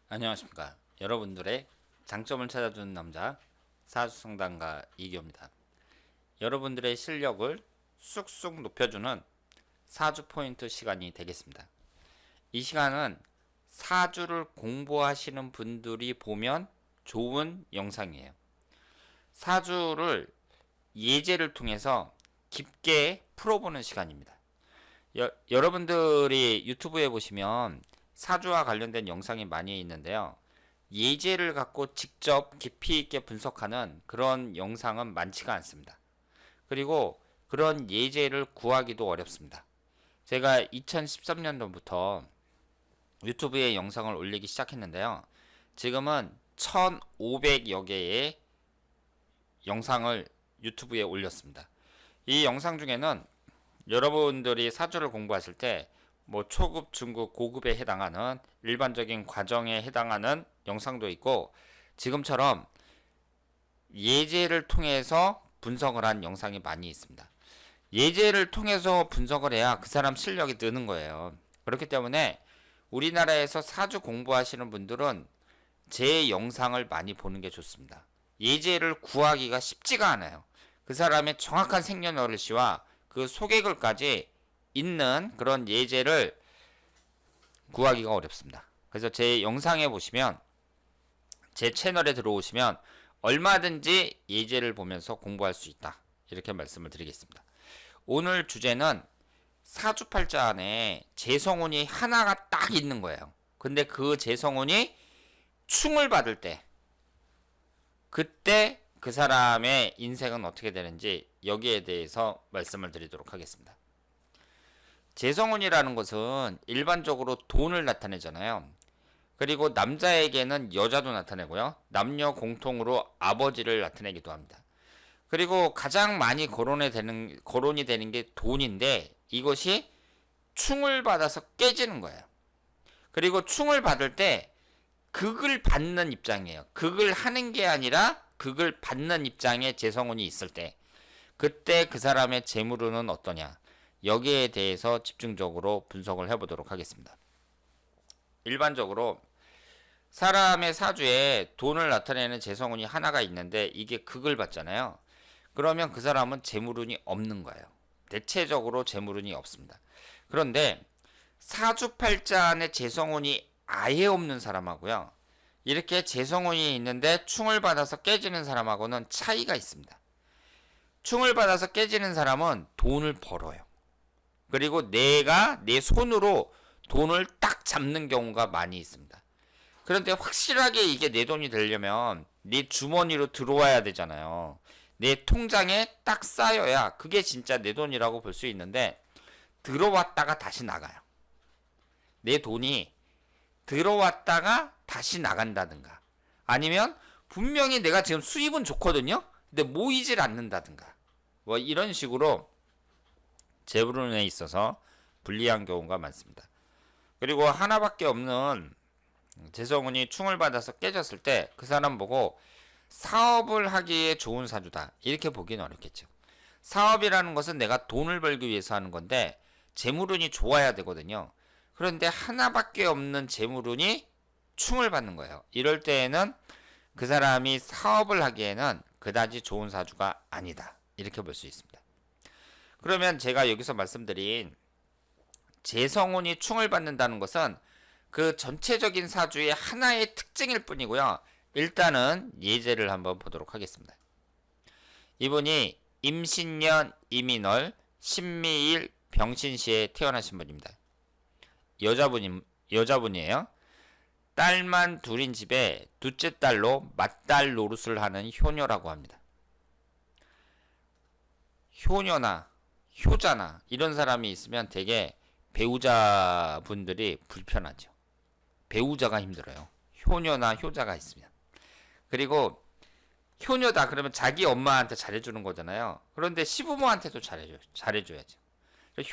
안녕하십니까. 여러분들의 장점을 찾아주는 남자 사주상담가 이기호입니다. 여러분들의 실력을 쑥쑥 높여주는 사주 포인트 시간이 되겠습니다. 이 시간은 사주를 공부하시는 분들이 보면 좋은 영상이에요. 사주를 예제를 통해서 깊게 풀어보는 시간입니다. 여러분들이 유튜브에 보시면 사주와 관련된 영상이 많이 있는데요. 예제를 갖고 직접 깊이 있게 분석하는 그런 영상은 많지가 않습니다. 그리고 그런 예제를 구하기도 어렵습니다. 제가 2013년도부터 유튜브에 영상을 올리기 시작했는데요. 지금은 1500여 개의 영상을 유튜브에 올렸습니다. 이 영상 중에는 여러분들이 사주를 공부하실 때 초급, 중급, 고급에 해당하는 일반적인 과정에 해당하는 영상도 있고, 지금처럼 예제를 통해서 분석을 한 영상이 많이 있습니다. 예제를 통해서 분석을 해야 그 사람 실력이 느는 거예요. 그렇기 때문에 우리나라에서 사주 공부하시는 분들은 제 영상을 많이 보는 게 좋습니다. 예제를 구하기가 쉽지가 않아요. 그 사람의 정확한 생년월일시와 그 소개글까지 있는 그런 예제를 구하기가 어렵습니다. 그래서 제 영상에 보시면, 제 채널에 들어오시면 얼마든지 예제를 보면서 공부할 수 있다, 이렇게 말씀을 드리겠습니다. 오늘 주제는 사주팔자 안에 재성운이 하나가 딱 있는 거예요. 근데 그 재성운이 충을 받을 때, 그때 그 사람의 인생은 어떻게 되는지 여기에 대해서 말씀을 드리도록 하겠습니다. 재성운이라는 것은 일반적으로 돈을 나타내잖아요. 그리고 남자에게는 여자도 나타내고요. 남녀 공통으로 아버지를 나타내기도 합니다. 그리고 가장 많이 거론이 되는 게 돈인데, 이것이 충을 받아서 깨지는 거예요. 그리고 충을 받을 때 극을 받는 입장이에요. 극을 하는 게 아니라 극을 받는 입장에 재성운이 있을 때, 그때 그 사람의 재물운은 어떠냐, 여기에 대해서 집중적으로 분석을 해보도록 하겠습니다. 일반적으로 사람의 사주에 돈을 나타내는 재성운이 하나가 있는데 이게 극을 받잖아요. 그러면 그 사람은 재물운이 없는 거예요. 대체적으로 재물운이 없습니다. 그런데 사주팔자 안에 재성운이 아예 없는 사람하고요, 이렇게 재성운이 있는데 충을 받아서 깨지는 사람하고는 차이가 있습니다. 충을 받아서 깨지는 사람은 돈을 벌어요. 그리고 내가 내 손으로 돈을 딱 잡는 경우가 많이 있습니다. 그런데 확실하게 이게 내 돈이 되려면 내 주머니로 들어와야 되잖아요. 내 통장에 딱 쌓여야 그게 진짜 내 돈이라고 볼 수 있는데, 들어왔다가 다시 나가요. 내 돈이 들어왔다가 다시 나간다든가, 아니면 분명히 내가 지금 수입은 좋거든요, 근데 모이질 않는다든가, 이런 식으로 재물운에 있어서 불리한 경우가 많습니다. 그리고 하나밖에 없는 재성운이 충을 받아서 깨졌을 때 그 사람 보고 사업을 하기에 좋은 사주다, 이렇게 보기는 어렵겠죠. 사업이라는 것은 내가 돈을 벌기 위해서 하는 건데 재물운이 좋아야 되거든요. 그런데 하나밖에 없는 재물운이 충을 받는 거예요. 이럴 때에는 그 사람이 사업을 하기에는 그다지 좋은 사주가 아니다, 이렇게 볼 수 있습니다. 그러면 제가 여기서 말씀드린 재성운이 충을 받는다는 것은 그 전체적인 사주의 하나의 특징일 뿐이고요. 일단은 예제를 한번 보도록 하겠습니다. 이분이 임신년 임인월 신미일 병신시에 태어나신 분입니다. 여자분이에요. 딸만 둘인 집에 둘째 딸로 맏딸 노릇을 하는 효녀라고 합니다. 효녀나 효자나 이런 사람이 있으면 되게 배우자분들이 불편하죠. 배우자가 힘들어요. 효녀나 효자가 있으면. 그리고 효녀다 그러면 자기 엄마한테 잘해주는 거잖아요. 그런데 시부모한테도 잘해줘야죠.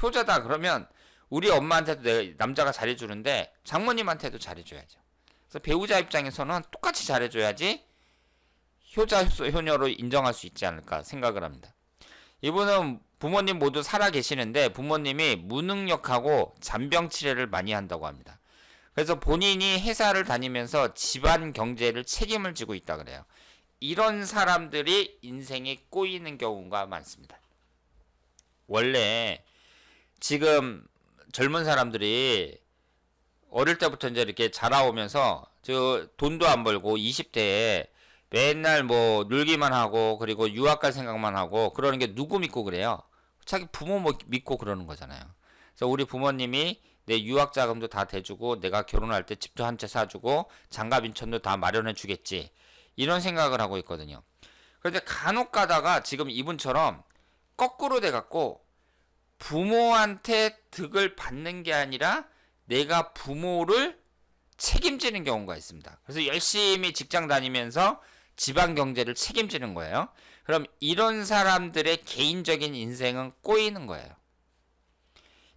효자다 그러면 우리 엄마한테도 남자가 잘해주는데 장모님한테도 잘해줘야죠. 그래서 배우자 입장에서는 똑같이 잘해줘야지 효자, 효녀로 인정할 수 있지 않을까 생각을 합니다. 이분은 부모님 모두 살아 계시는데 부모님이 무능력하고 잔병치레를 많이 한다고 합니다. 그래서 본인이 회사를 다니면서 집안 경제를 책임을 지고 있다 그래요. 이런 사람들이 인생에 꼬이는 경우가 많습니다. 원래 지금 젊은 사람들이 어릴 때부터 이제 이렇게 자라오면서 저 돈도 안 벌고 20대에 맨날 뭐 놀기만 하고 그리고 유학 갈 생각만 하고 그러는 게 누구 믿고 그래요? 자기 부모 믿고 그러는 거잖아요. 그래서 우리 부모님이 내 유학 자금도 다 대주고 내가 결혼할 때 집도 한 채 사주고 장가 빈천도 다 마련해 주겠지. 이런 생각을 하고 있거든요. 그런데 간혹 가다가 지금 이분처럼 거꾸로 돼 갖고 부모한테 득을 받는 게 아니라 내가 부모를 책임지는 경우가 있습니다. 그래서 열심히 직장 다니면서 집안 경제를 책임지는 거예요. 그럼 이런 사람들의 개인적인 인생은 꼬이는 거예요.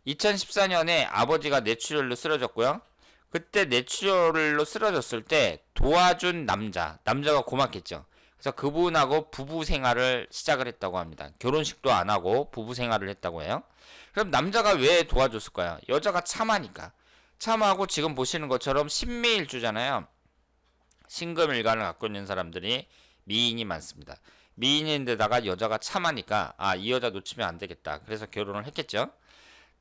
2014년에 아버지가 뇌출혈로 쓰러졌고요. 그때 뇌출혈로 쓰러졌을 때 도와준 남자가 고맙겠죠. 그래서 그분하고 부부 생활을 시작을 했다고 합니다. 결혼식도 안 하고 부부 생활을 했다고 해요. 그럼 남자가 왜 도와줬을까요? 여자가 참하니까. 참하고 지금 보시는 것처럼 신미일주잖아요. 신금일간을 갖고 있는 사람들이 미인이 많습니다. 미인인데다가 여자가 참하니까 이 여자 놓치면 안 되겠다. 그래서 결혼을 했겠죠.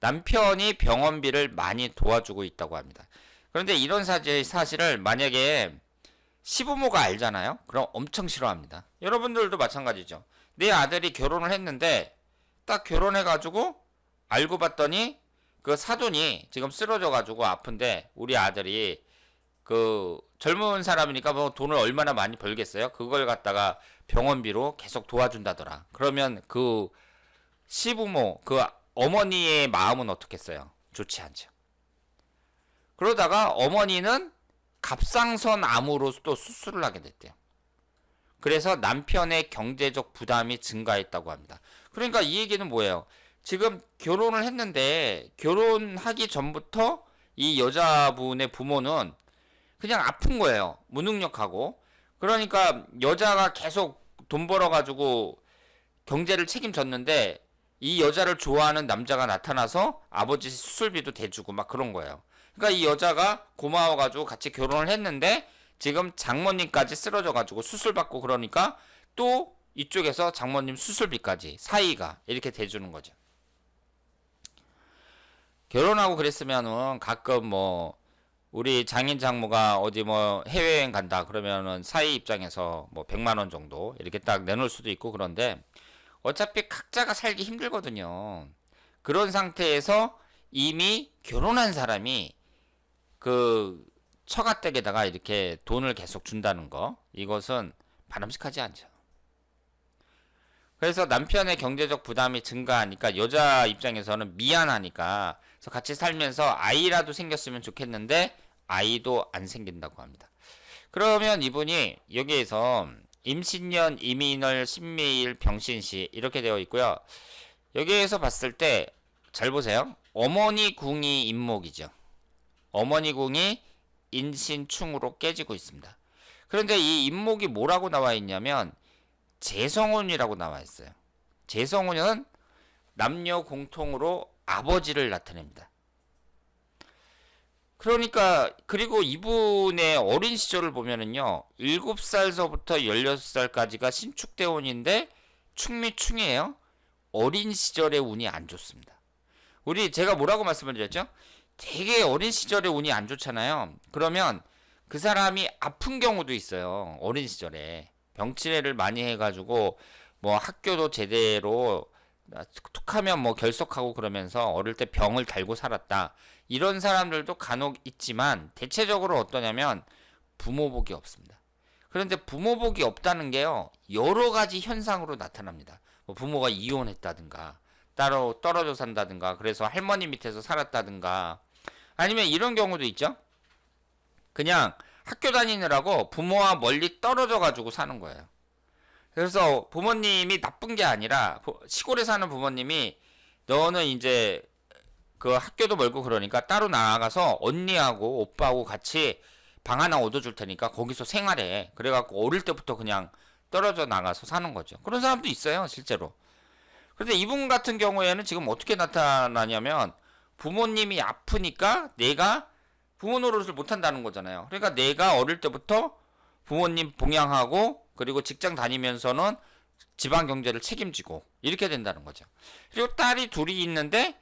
남편이 병원비를 많이 도와주고 있다고 합니다. 그런데 이런 사실을 만약에 시부모가 알잖아요. 그럼 엄청 싫어합니다. 여러분들도 마찬가지죠. 내 아들이 결혼을 했는데 딱 결혼해가지고 알고 봤더니 그 사돈이 지금 쓰러져가지고 아픈데 우리 아들이 그 젊은 사람이니까 뭐 돈을 얼마나 많이 벌겠어요? 그걸 갖다가 병원비로 계속 도와준다더라. 그러면 그 시부모, 그 어머니의 마음은 어떻겠어요? 좋지 않죠. 그러다가 어머니는 갑상선 암으로 또 수술을 하게 됐대요. 그래서 남편의 경제적 부담이 증가했다고 합니다. 그러니까 이 얘기는 뭐예요? 지금 결혼을 했는데 결혼하기 전부터 이 여자분의 부모는 그냥 아픈 거예요. 무능력하고. 그러니까 여자가 계속 돈 벌어가지고 경제를 책임졌는데 이 여자를 좋아하는 남자가 나타나서 아버지 수술비도 대주고 막 그런 거예요. 그러니까 이 여자가 고마워가지고 같이 결혼을 했는데 지금 장모님까지 쓰러져가지고 수술받고 그러니까 또 이쪽에서 장모님 수술비까지 사이가 이렇게 대주는 거죠. 결혼하고 그랬으면은 가끔 뭐 우리 장인 장모가 어디 뭐 해외여행 간다 그러면은 사이 입장에서 뭐 100만 원 정도 이렇게 딱 내놓을 수도 있고 그런데 어차피 각자가 살기 힘들거든요. 그런 상태에서 이미 결혼한 사람이 그 처가댁에다가 이렇게 돈을 계속 준다는 거 이것은 바람직하지 않죠. 그래서 남편의 경제적 부담이 증가하니까 여자 입장에서는 미안하니까 그래서 같이 살면서 아이라도 생겼으면 좋겠는데 아이도 안 생긴다고 합니다. 그러면 이분이 여기에서 임신년, 이민월, 신미일, 병신시 이렇게 되어 있고요. 여기에서 봤을 때 잘 보세요. 어머니 궁이 임목이죠. 어머니 궁이 인신충으로 깨지고 있습니다. 그런데 이 임목이 뭐라고 나와 있냐면 재성운이라고 나와 있어요. 재성운은 남녀 공통으로 아버지를 나타냅니다. 그러니까 그리고 이분의 어린 시절을 보면은요 7살서부터 16살까지가 신축대운인데 충미충이에요. 어린 시절의 운이 안 좋습니다. 제가 뭐라고 말씀을 드렸죠? 되게 어린 시절에 운이 안 좋잖아요. 그러면 그 사람이 아픈 경우도 있어요. 어린 시절에 병치레를 많이 해가지고 뭐 학교도 제대로 툭하면 뭐 결석하고 그러면서 어릴 때 병을 달고 살았다. 이런 사람들도 간혹 있지만 대체적으로 어떠냐면 부모복이 없습니다. 그런데 부모복이 없다는 게요 여러 가지 현상으로 나타납니다. 뭐 부모가 이혼했다든가 따로 떨어져 산다든가 그래서 할머니 밑에서 살았다든가 아니면 이런 경우도 있죠. 그냥 학교 다니느라고 부모와 멀리 떨어져 가지고 사는 거예요. 그래서 부모님이 나쁜 게 아니라 시골에 사는 부모님이 너는 이제 그 학교도 멀고 그러니까 따로 나가서 언니하고 오빠하고 같이 방 하나 얻어줄 테니까 거기서 생활해. 그래갖고 어릴 때부터 그냥 떨어져 나가서 사는 거죠. 그런 사람도 있어요, 실제로. 그런데 이분 같은 경우에는 지금 어떻게 나타나냐면 부모님이 아프니까 내가 부모 노릇을 못한다는 거잖아요. 그러니까 내가 어릴 때부터 부모님 봉양하고 그리고 직장 다니면서는 집안 경제를 책임지고 이렇게 된다는 거죠. 그리고 딸이 둘이 있는데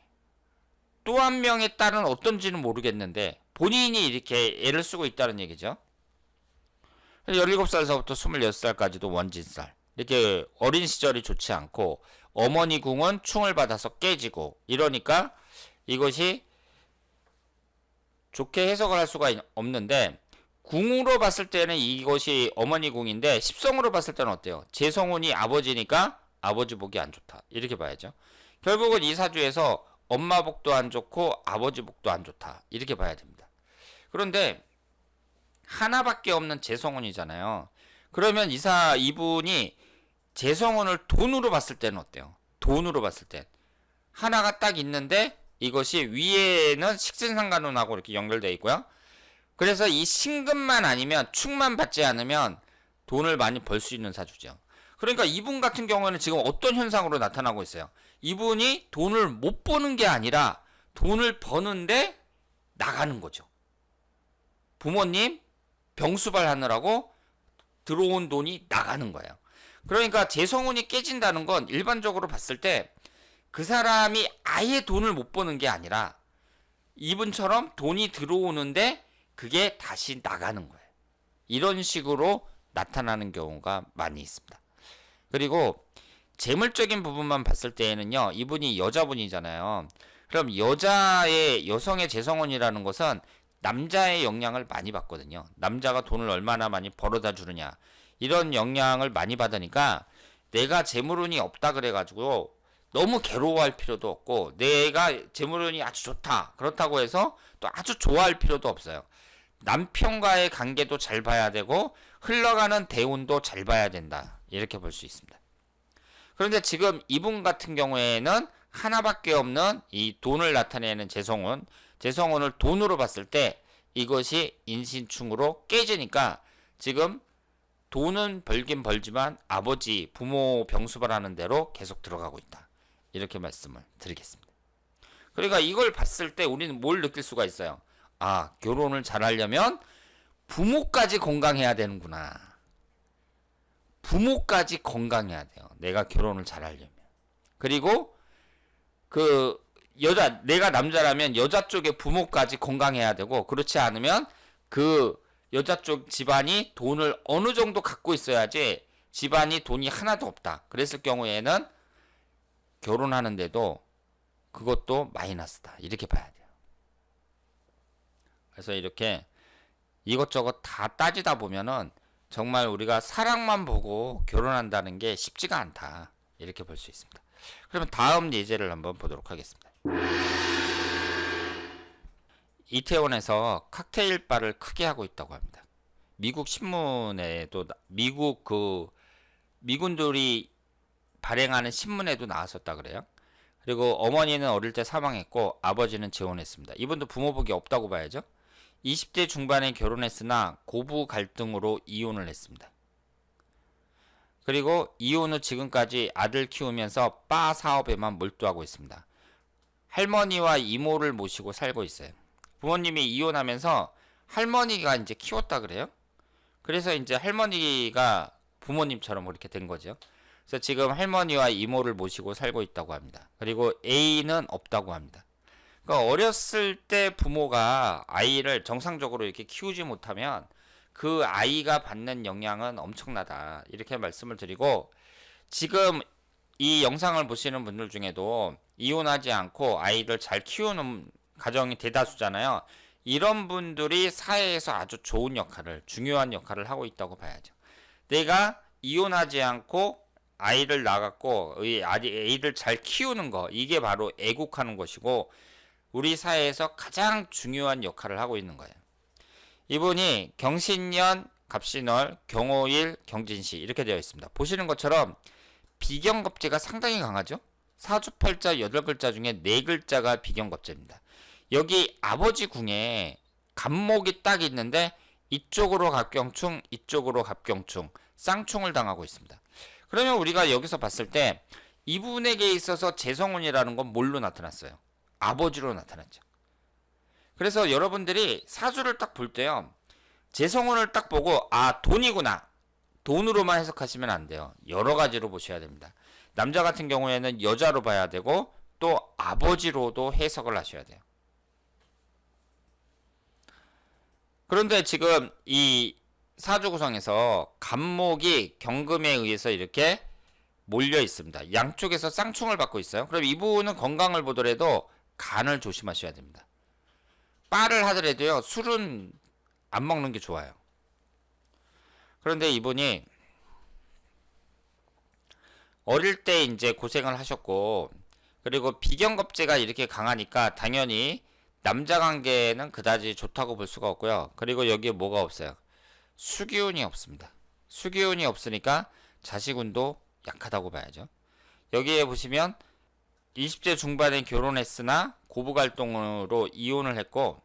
또 한 명의 딸은 어떤지는 모르겠는데 본인이 이렇게 애를 쓰고 있다는 얘기죠. 17살서부터 26살까지도 원진살. 이렇게 어린 시절이 좋지 않고 어머니 궁은 충을 받아서 깨지고 이러니까 이것이 좋게 해석을 할 수가 없는데 궁으로 봤을 때는 이것이 어머니 궁인데 십성으로 봤을 때는 어때요? 재성운이 아버지니까 아버지 복이 안 좋다. 이렇게 봐야죠. 결국은 이 사주에서 엄마 복도 안 좋고 아버지 복도 안 좋다. 이렇게 봐야 됩니다. 그런데 하나밖에 없는 재성운이잖아요. 그러면 이분이 재성운을 돈으로 봤을 때는 어때요? 돈으로 봤을 때 하나가 딱 있는데 이것이 위에는 식신상관운하고 이렇게 연결되어 있고요. 그래서 이 신금만 아니면 축만 받지 않으면 돈을 많이 벌 수 있는 사주죠. 그러니까 이분 같은 경우에는 지금 어떤 현상으로 나타나고 있어요? 이분이 돈을 못 버는 게 아니라 돈을 버는데 나가는 거죠. 부모님 병수발 하느라고 들어온 돈이 나가는 거예요. 그러니까 재성운이 깨진다는 건 일반적으로 봤을 때 그 사람이 아예 돈을 못 버는 게 아니라 이분처럼 돈이 들어오는데 그게 다시 나가는 거예요. 이런 식으로 나타나는 경우가 많이 있습니다. 그리고 재물적인 부분만 봤을 때에는요, 이분이 여자분이잖아요. 그럼 여성의 재성운이라는 것은 남자의 영향을 많이 받거든요. 남자가 돈을 얼마나 많이 벌어다 주느냐 이런 영향을 많이 받으니까 내가 재물운이 없다 그래가지고 너무 괴로워할 필요도 없고 내가 재물운이 아주 좋다 그렇다고 해서 또 아주 좋아할 필요도 없어요. 남편과의 관계도 잘 봐야 되고 흘러가는 대운도 잘 봐야 된다 이렇게 볼 수 있습니다. 그런데 지금 이분 같은 경우에는 하나밖에 없는 이 돈을 나타내는 재성운을 돈으로 봤을 때 이것이 인신충으로 깨지니까 지금 돈은 벌긴 벌지만 아버지 부모 병수발하는 대로 계속 들어가고 있다. 이렇게 말씀을 드리겠습니다. 그러니까 이걸 봤을 때 우리는 뭘 느낄 수가 있어요? 아, 결혼을 잘하려면 부모까지 건강해야 되는구나. 부모까지 건강해야 돼요. 내가 결혼을 잘하려면. 그리고 내가 남자라면 여자 쪽의 부모까지 건강해야 되고 그렇지 않으면 그 여자 쪽 집안이 돈을 어느 정도 갖고 있어야지 집안이 돈이 하나도 없다. 그랬을 경우에는 결혼하는데도 그것도 마이너스다. 이렇게 봐야 돼요. 그래서 이렇게 이것저것 다 따지다 보면은 정말 우리가 사랑만 보고 결혼한다는 게 쉽지가 않다. 이렇게 볼 수 있습니다. 그러면 다음 예제를 한번 보도록 하겠습니다. 이태원에서 칵테일 바를 크게 하고 있다고 합니다. 미국 신문에도 미군들이 발행하는 신문에도 나왔었다 그래요. 그리고 어머니는 어릴 때 사망했고 아버지는 재혼했습니다. 이분도 부모복이 없다고 봐야죠. 20대 중반에 결혼했으나 고부 갈등으로 이혼을 했습니다. 그리고 이혼 후 지금까지 아들 키우면서 바 사업에만 몰두하고 있습니다. 할머니와 이모를 모시고 살고 있어요. 부모님이 이혼하면서 할머니가 이제 키웠다 그래요. 그래서 이제 할머니가 부모님처럼 그렇게 된 거죠. 그래서 지금 할머니와 이모를 모시고 살고 있다고 합니다. 그리고 애인은 없다고 합니다. 그러니까 어렸을 때 부모가 아이를 정상적으로 이렇게 키우지 못하면 그 아이가 받는 영향은 엄청나다. 이렇게 말씀을 드리고 지금 이 영상을 보시는 분들 중에도 이혼하지 않고 아이를 잘 키우는 가정이 대다수잖아요. 이런 분들이 사회에서 아주 좋은 역할을, 중요한 역할을 하고 있다고 봐야죠. 내가 이혼하지 않고 아이를 낳았고 아이를 잘 키우는 거, 이게 바로 애국하는 것이고 우리 사회에서 가장 중요한 역할을 하고 있는 거예요. 이분이 경신년, 갑신월, 경오일, 경진시 이렇게 되어 있습니다. 보시는 것처럼 비경겁제가 상당히 강하죠. 사주팔자 8글자 중에 4글자가 비경겁제입니다. 여기 아버지 궁에 간목이 딱 있는데 이쪽으로 갑경충, 이쪽으로 갑경충, 쌍충을 당하고 있습니다. 그러면 우리가 여기서 봤을 때 이분에게 있어서 재성운이라는 건 뭘로 나타났어요? 아버지로 나타났죠. 그래서 여러분들이 사주를 딱 볼 때요. 재성운을 딱 보고 아 돈이구나. 돈으로만 해석하시면 안 돼요. 여러 가지로 보셔야 됩니다. 남자 같은 경우에는 여자로 봐야 되고 또 아버지로도 해석을 하셔야 돼요. 그런데 지금 이 사주 구성에서 간목이 경금에 의해서 이렇게 몰려 있습니다. 양쪽에서 쌍충을 받고 있어요. 그럼 이분은 건강을 보더라도 간을 조심하셔야 됩니다. 빠를 하더라도요, 술은 안 먹는 게 좋아요. 그런데 이분이 어릴 때 이제 고생을 하셨고, 그리고 비경겁제가 이렇게 강하니까 당연히 남자 관계는 그다지 좋다고 볼 수가 없고요. 그리고 여기에 뭐가 없어요? 수기운이 없습니다. 수기운이 없으니까 자식운도 약하다고 봐야죠. 여기에 보시면 20대 중반에 결혼했으나 고부갈등으로 이혼을 했고,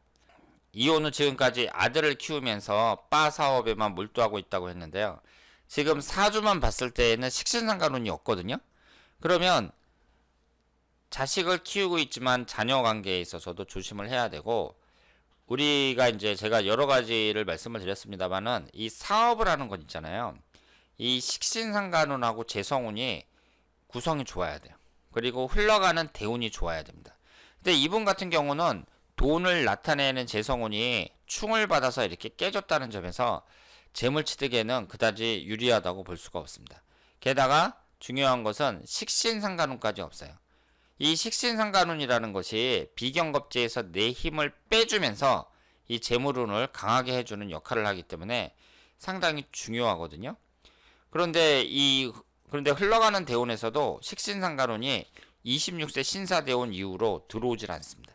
이혼은 지금까지 아들을 키우면서 바 사업에만 몰두하고 있다고 했는데요. 지금 사주만 봤을 때에는 식신상관운이 없거든요. 그러면 자식을 키우고 있지만 자녀 관계에 있어서도 조심을 해야 되고, 우리가 이제 제가 여러 가지를 말씀을 드렸습니다만은 이 사업을 하는 것 있잖아요. 이 식신상관운하고 재성운이 구성이 좋아야 돼요. 그리고 흘러가는 대운이 좋아야 됩니다. 근데 이분 같은 경우는 돈을 나타내는 재성운이 충을 받아서 이렇게 깨졌다는 점에서 재물취득에는 그다지 유리하다고 볼 수가 없습니다. 게다가 중요한 것은 식신상관운까지 없어요. 이 식신상관운이라는 것이 비경겁제에서 내 힘을 빼주면서 이 재물운을 강하게 해주는 역할을 하기 때문에 상당히 중요하거든요. 그런데 흘러가는 대운에서도 식신상관운이 26세 신사대운 이후로 들어오질 않습니다.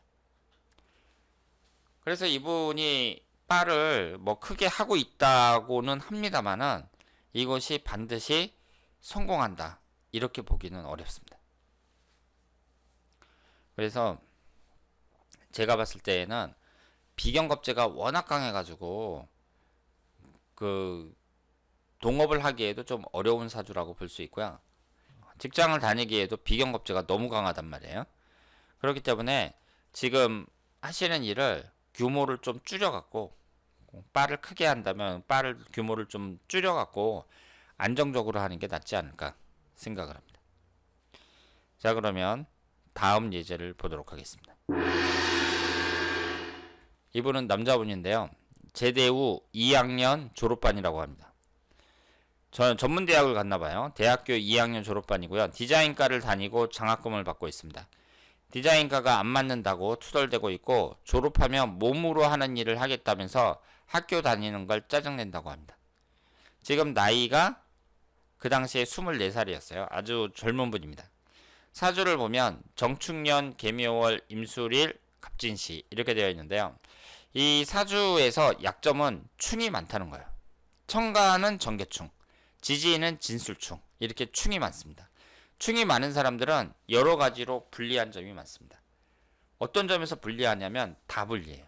그래서 이분이 빠를 뭐 크게 하고 있다고는 합니다만은 이것이 반드시 성공한다 이렇게 보기는 어렵습니다. 그래서 제가 봤을 때에는 비경겁제가 워낙 강해가지고 그 동업을 하기에도 좀 어려운 사주라고 볼 수 있고요. 직장을 다니기에도 비경겁제가 너무 강하단 말이에요. 그렇기 때문에 지금 하시는 일을 규모를 좀 줄여갖고 빠를 크게 한다면 빠를 규모를 좀 줄여갖고 안정적으로 하는 게 낫지 않을까 생각을 합니다. 자, 그러면 다음 예제를 보도록 하겠습니다. 이분은 남자분인데요. 제대 후 2학년 졸업반이라고 합니다. 저는 전문대학을 갔나봐요. 대학교 2학년 졸업반이고요. 디자인과를 다니고 장학금을 받고 있습니다. 디자인과가 안 맞는다고 투덜대고 있고 졸업하면 몸으로 하는 일을 하겠다면서 학교 다니는 걸 짜증낸다고 합니다. 지금 나이가 그 당시에 24살이었어요. 아주 젊은 분입니다. 사주를 보면 정축년, 개묘월, 임술일, 갑진시 이렇게 되어 있는데요. 이 사주에서 약점은 충이 많다는 거예요. 청가는 정계충, 지지는 진술충 이렇게 충이 많습니다. 충이 많은 사람들은 여러 가지로 불리한 점이 많습니다. 어떤 점에서 불리하냐면 다 불리해요.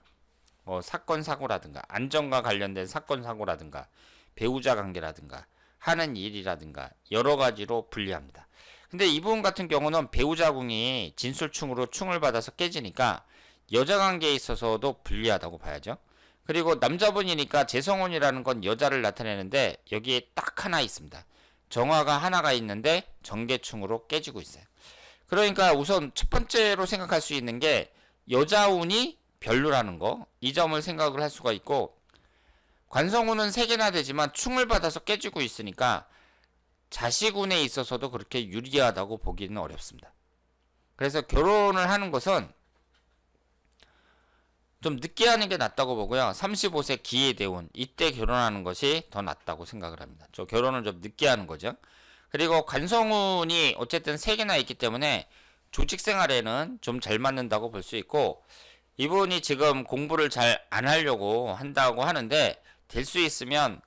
뭐 사건 사고라든가 안전과 관련된 사건 사고라든가 배우자 관계라든가 하는 일이라든가 여러 가지로 불리합니다. 근데 이분 같은 경우는 배우자궁이 진술충으로 충을 받아서 깨지니까 여자 관계에 있어서도 불리하다고 봐야죠. 그리고 남자분이니까 재성운이라는 건 여자를 나타내는데 여기에 딱 하나 있습니다. 정화가 하나가 있는데 정계충으로 깨지고 있어요. 그러니까 우선 첫 번째로 생각할 수 있는 게 여자운이 별로라는 거, 이 점을 생각을 할 수가 있고, 관성운은 3개나 되지만 충을 받아서 깨지고 있으니까 자식운에 있어서도 그렇게 유리하다고 보기는 어렵습니다. 그래서 결혼을 하는 것은 좀 늦게 하는 게 낫다고 보고요. 35세 기해대운 이때 결혼하는 것이 더 낫다고 생각을 합니다. 저 결혼을 좀 늦게 하는 거죠. 그리고 관성운이 어쨌든 3개나 있기 때문에 조직 생활에는 좀 잘 맞는다고 볼 수 있고, 이분이 지금 공부를 잘 안 하려고 한다고 하는데 될 수 있으면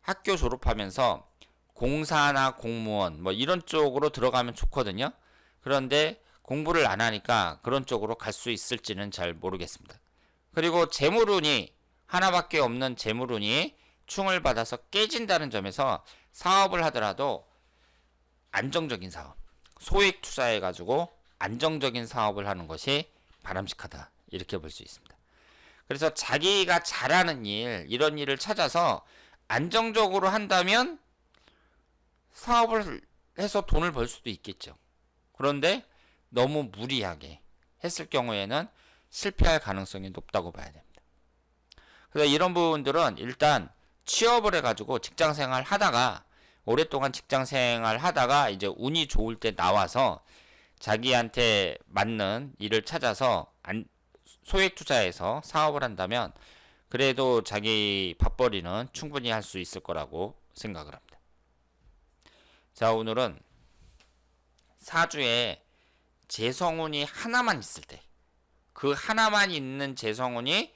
학교 졸업하면서 공사나 공무원 뭐 이런 쪽으로 들어가면 좋거든요. 그런데 공부를 안 하니까 그런 쪽으로 갈 수 있을지는 잘 모르겠습니다. 그리고 재물운이 하나밖에 없는 재물운이 충을 받아서 깨진다는 점에서 사업을 하더라도 안정적인 사업, 소액 투자해 가지고 안정적인 사업을 하는 것이 바람직하다 이렇게 볼 수 있습니다. 그래서 자기가 잘하는 일, 이런 일을 찾아서 안정적으로 한다면 사업을 해서 돈을 벌 수도 있겠죠. 그런데 너무 무리하게 했을 경우에는 실패할 가능성이 높다고 봐야 됩니다. 그래서 이런 부분들은 일단 취업을 해가지고 직장 생활 하다가 오랫동안 직장 생활 하다가 이제 운이 좋을 때 나와서 자기한테 맞는 일을 찾아서 소액 투자해서 사업을 한다면 그래도 자기 밥벌이는 충분히 할 수 있을 거라고 생각을 합니다. 자, 오늘은 사주에 재성운이 하나만 있을 때, 그 하나만 있는 재성운이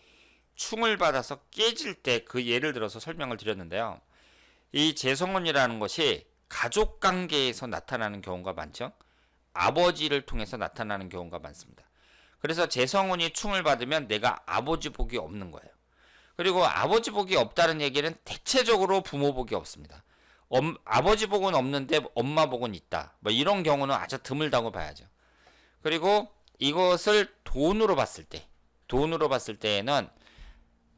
충을 받아서 깨질 때 그 예를 들어서 설명을 드렸는데요. 이 재성운이라는 것이 가족 관계에서 나타나는 경우가 많죠. 아버지를 통해서 나타나는 경우가 많습니다. 그래서 재성운이 충을 받으면 내가 아버지 복이 없는 거예요. 그리고 아버지 복이 없다는 얘기는 대체적으로 부모 복이 없습니다. 아버지 복은 없는데 엄마 복은 있다. 뭐 이런 경우는 아주 드물다고 봐야죠. 그리고 이것을 돈으로 봤을 때에는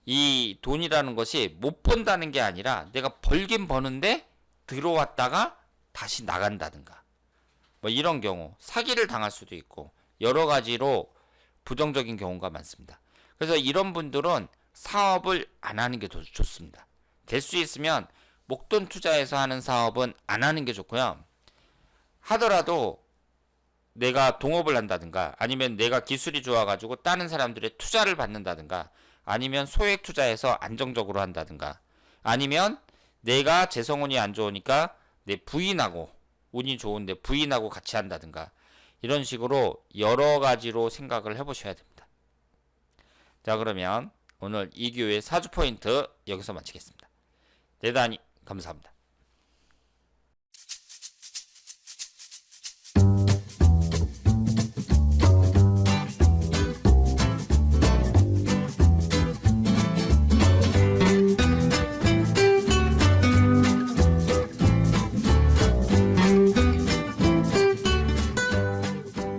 이 돈이라는 것이 못 번다는 게 아니라 내가 벌긴 버는데 들어왔다가 다시 나간다든가 뭐 이런 경우, 사기를 당할 수도 있고 여러 가지로 부정적인 경우가 많습니다. 그래서 이런 분들은 사업을 안 하는 게 더 좋습니다. 될 수 있으면 목돈 투자해서 하는 사업은 안 하는 게 좋고요. 하더라도 내가 동업을 한다든가 아니면 내가 기술이 좋아가지고 다른 사람들의 투자를 받는다든가 아니면 소액 투자해서 안정적으로 한다든가 아니면 내가 재성운이 안 좋으니까 내 부인하고 운이 좋은데 부인하고 같이 한다든가 이런 식으로 여러 가지로 생각을 해보셔야 됩니다. 자, 그러면 오늘 이교의 사주 포인트 여기서 마치겠습니다. 대단히 감사합니다.